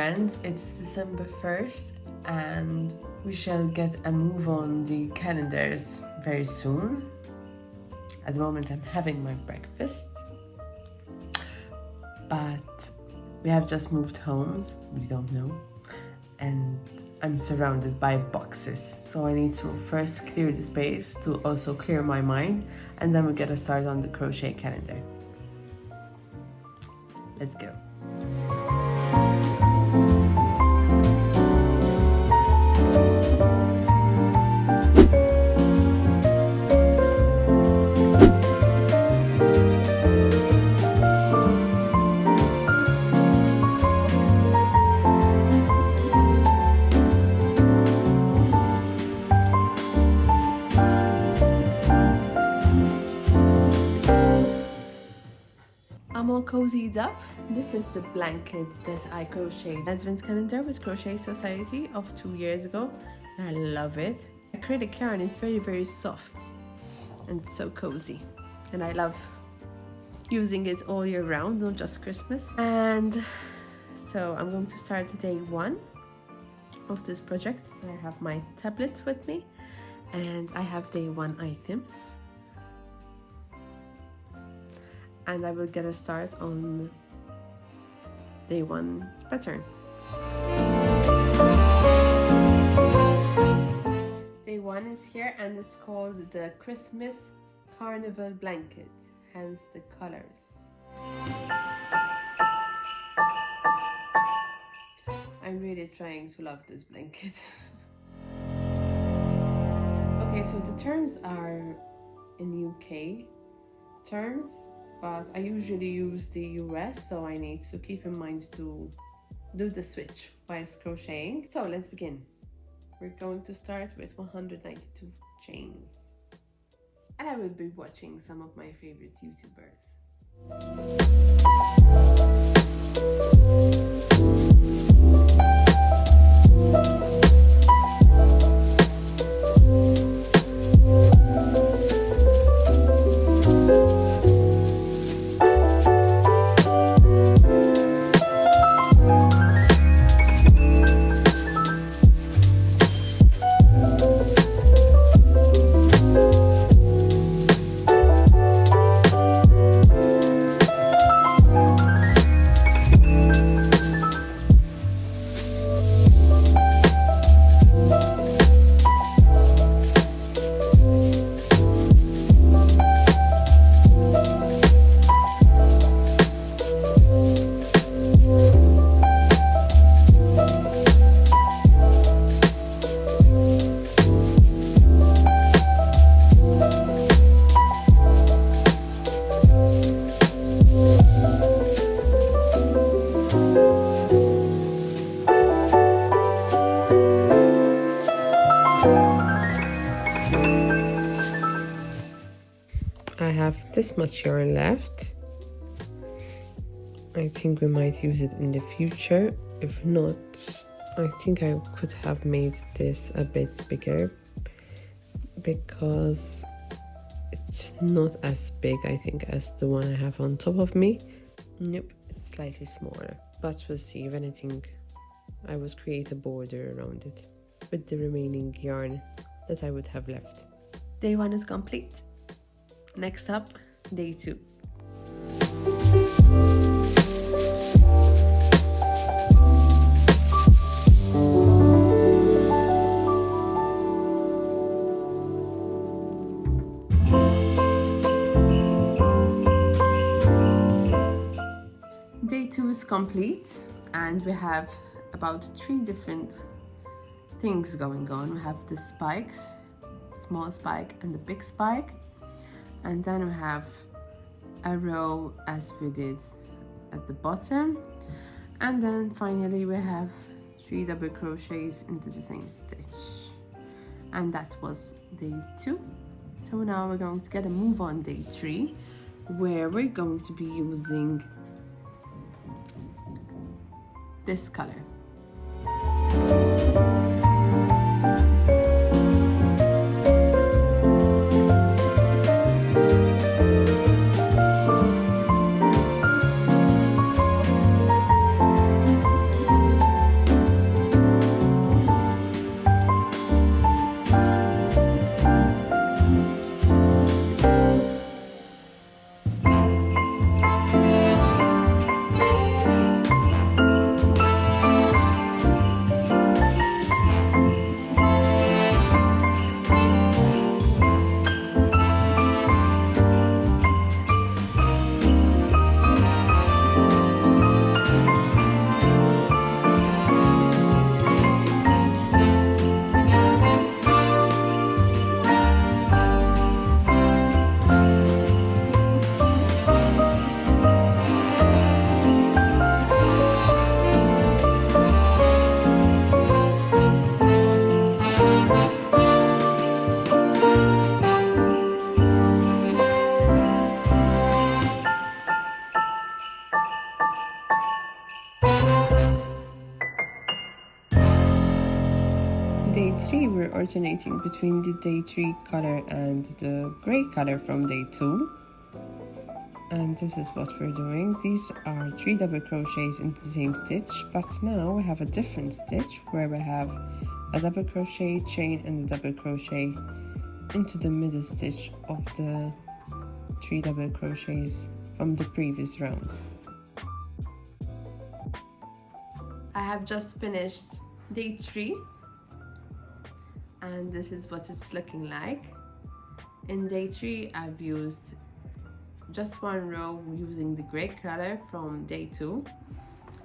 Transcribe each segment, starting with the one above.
friends, it's December 1st and we shall get a move on the calendars very soon. At the moment I'm having my breakfast, but we have just moved homes, we don't know, and I'm surrounded by boxes, so I need to first clear the space to also clear my mind, and then we get a start on the crochet calendar. Let's go. I'm all cozied up. This is the blanket that I crocheted Advent Calendar with Crochet Society of 2 years ago. I love it. Acrylic yarn is very soft and so cozy, and I love using it all year round, not just Christmas. And so I'm going to start day 1 of this project. I have my tablet with me and I have day 1 items. And I will get a start on day 1's pattern. Day 1 is here and it's called the Christmas Carnival Blanket, hence the colors. I'm really trying to love this blanket. Okay, so the terms are in UK terms, but I usually use the US, so I need to keep in mind to do the switch whilst crocheting. So let's begin. We're going to start with 192 chains. And I will be watching some of my favorite YouTubers. I have this much yarn left. I think we might use it in the future. If not, I think I could have made this a bit bigger because it's not as big, I think, as the one I have on top of me. Nope, it's slightly smaller, but we'll see. If anything, I would create a border around it with the remaining yarn that I would have left. Day 1 is complete. Next up, day 2. Day 2 is complete and we have about 3 different things going on. We have the spikes, small spike and the big spike. And then we have a row as we did at the bottom, and then finally we have 3 double crochets into the same stitch, and that was day 2. So now we're going to get a move on day 3, where we're going to be using this color. day 3, we're alternating between the day 3 color and the gray color from day 2. And this is what we're doing. These are 3 double crochets into the same stitch, but now we have a different stitch where we have a double crochet, chain, and a double crochet into the middle stitch of the 3 double crochets from the previous round. I have just finished day 3, and this is what it's looking like. In day 3, I've used just one row using the gray color from day 2,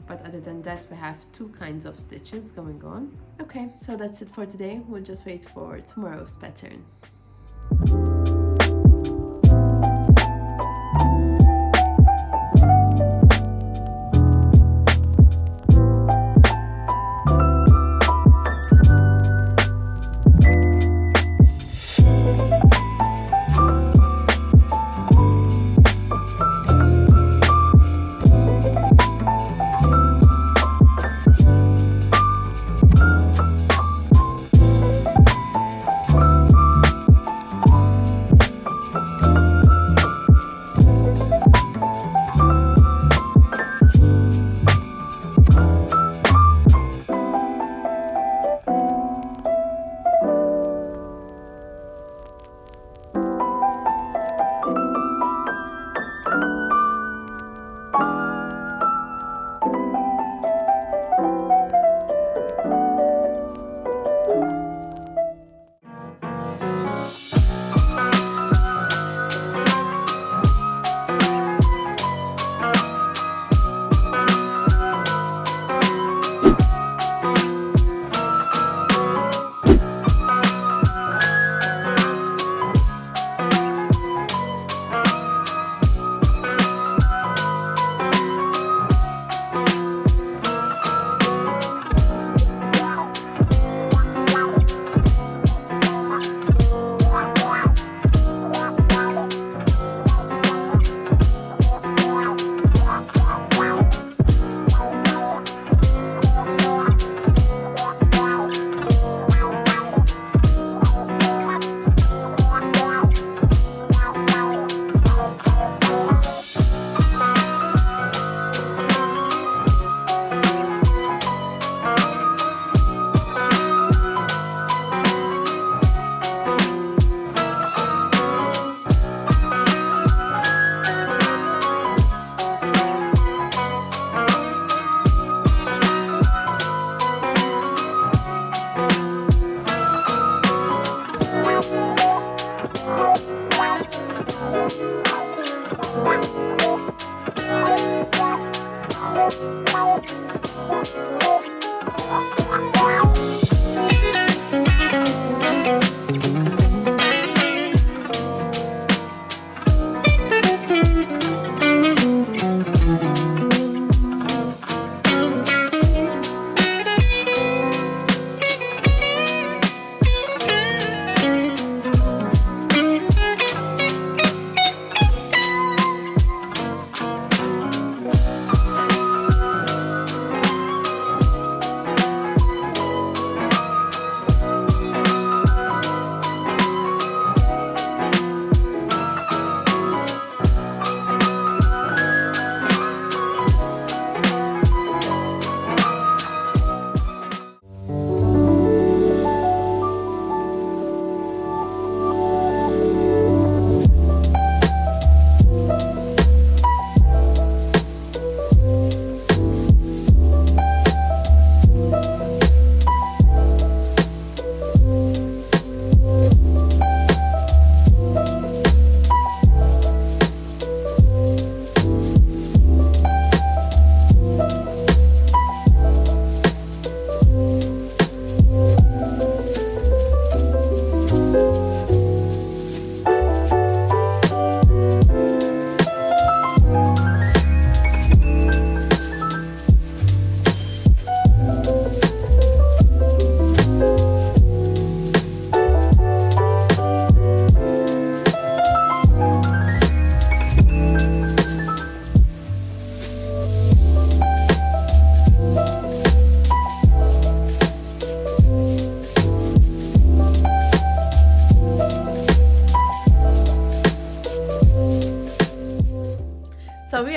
but other than that we have 2 kinds of stitches going on. Okay, so that's it for today. We'll just wait for tomorrow's pattern.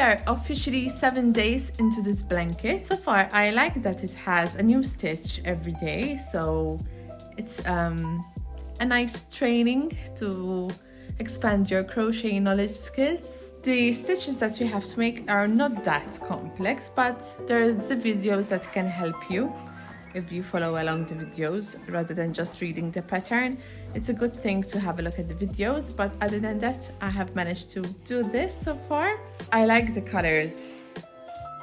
are officially 7 days into this blanket. So far, I like that it has a new stitch every day. So it's a nice training to expand your crochet knowledge skills. The stitches that you have to make are not that complex, but there's the videos that can help you if you follow along the videos rather than just reading the pattern. It's a good thing to have a look at the videos, but other than that, I have managed to do this so far. I like the colors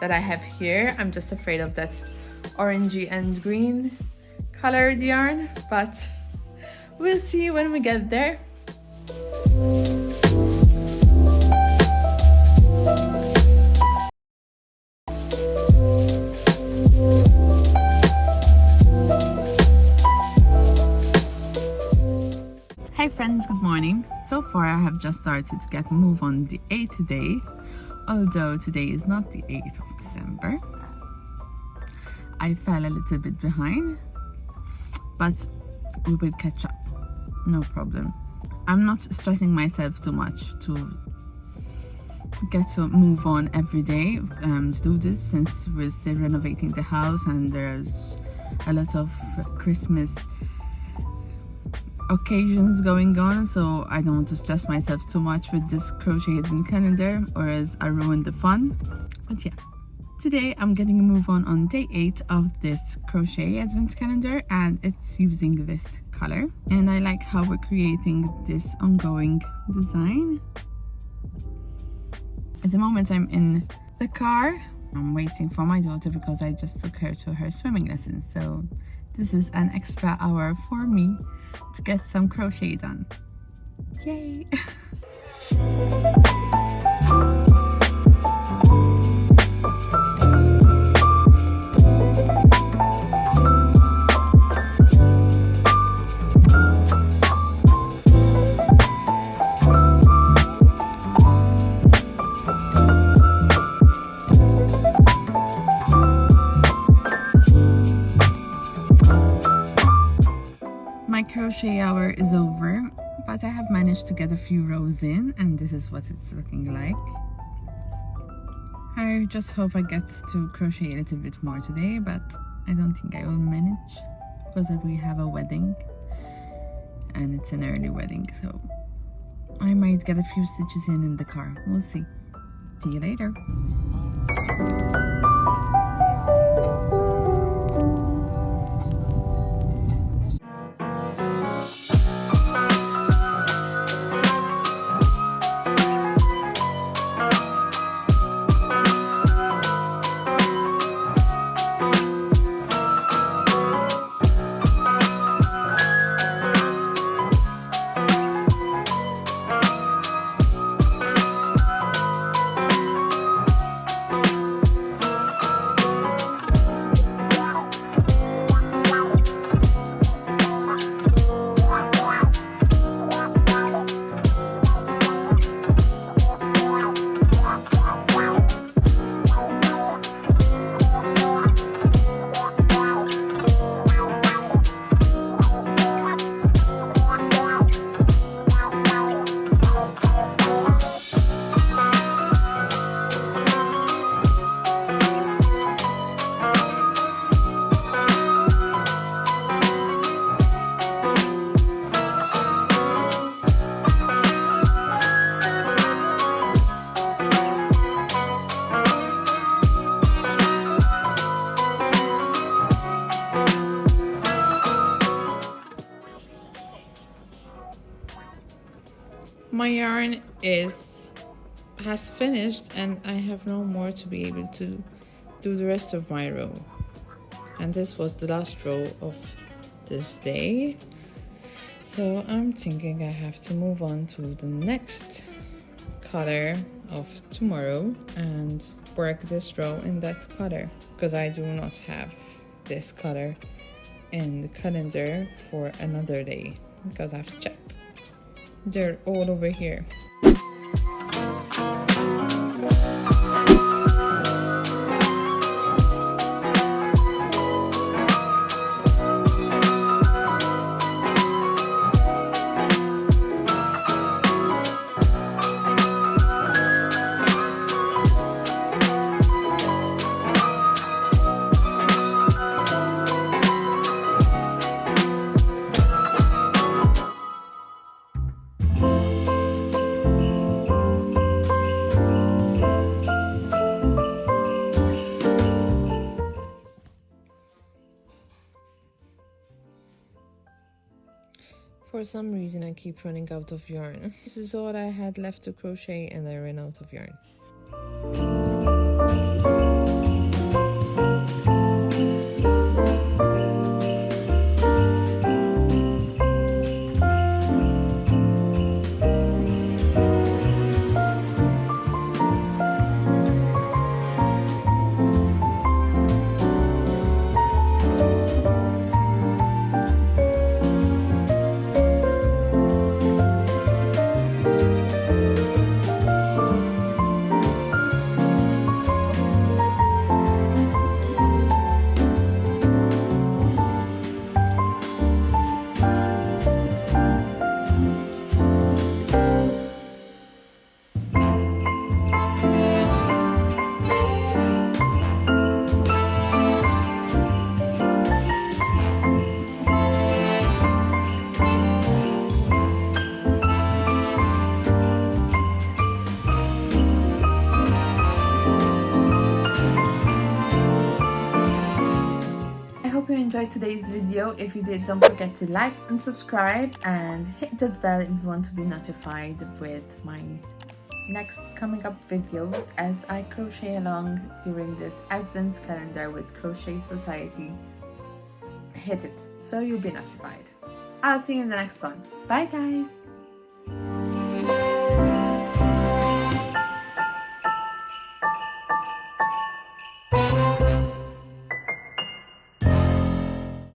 that I have here. I'm just afraid of that orangey and green colored yarn, but we'll see when we get there. Hi friends, good morning. So far I have just started to get a move on the 8th day, although today is not the 8th of December. I fell a little bit behind, but we will catch up, no problem. I'm not stressing myself too much to get to move on every day to do this, since we're still renovating the house and there's a lot of Christmas occasions going on, so I don't want to stress myself too much with this crochet advent calendar, or else I ruin the fun. But yeah, today I'm getting a move on day 8 of this crochet advent calendar, and it's using this color, and I like how we're creating this ongoing design. At the moment I'm in the car. I'm waiting for my daughter because I just took her to her swimming lessons, so this is an extra hour for me to get some crochet done. Yay! My crochet hour is over, but I have managed to get a few rows in, and this is what it's looking like. I just hope I get to crochet a little bit more today, but I don't think I will manage because we have a wedding and it's an early wedding, so I might get a few stitches in the car. We'll see. See you later. My yarn has finished, and I have no more to be able to do the rest of my row, and this was the last row of this day, so I'm thinking I have to move on to the next color of tomorrow and work this row in that color, because I do not have this color in the calendar for another day, because I've checked. They're all over here. for some reason I keep running out of yarn. This is all I had left to crochet and I ran out of yarn. I hope you enjoyed today's video. If you did, don't forget to like and subscribe and hit that bell if you want to be notified with my next coming up videos as I crochet along during this Advent calendar with Crochet Society. Hit it so you'll be notified. I'll see you in the next one. Bye guys!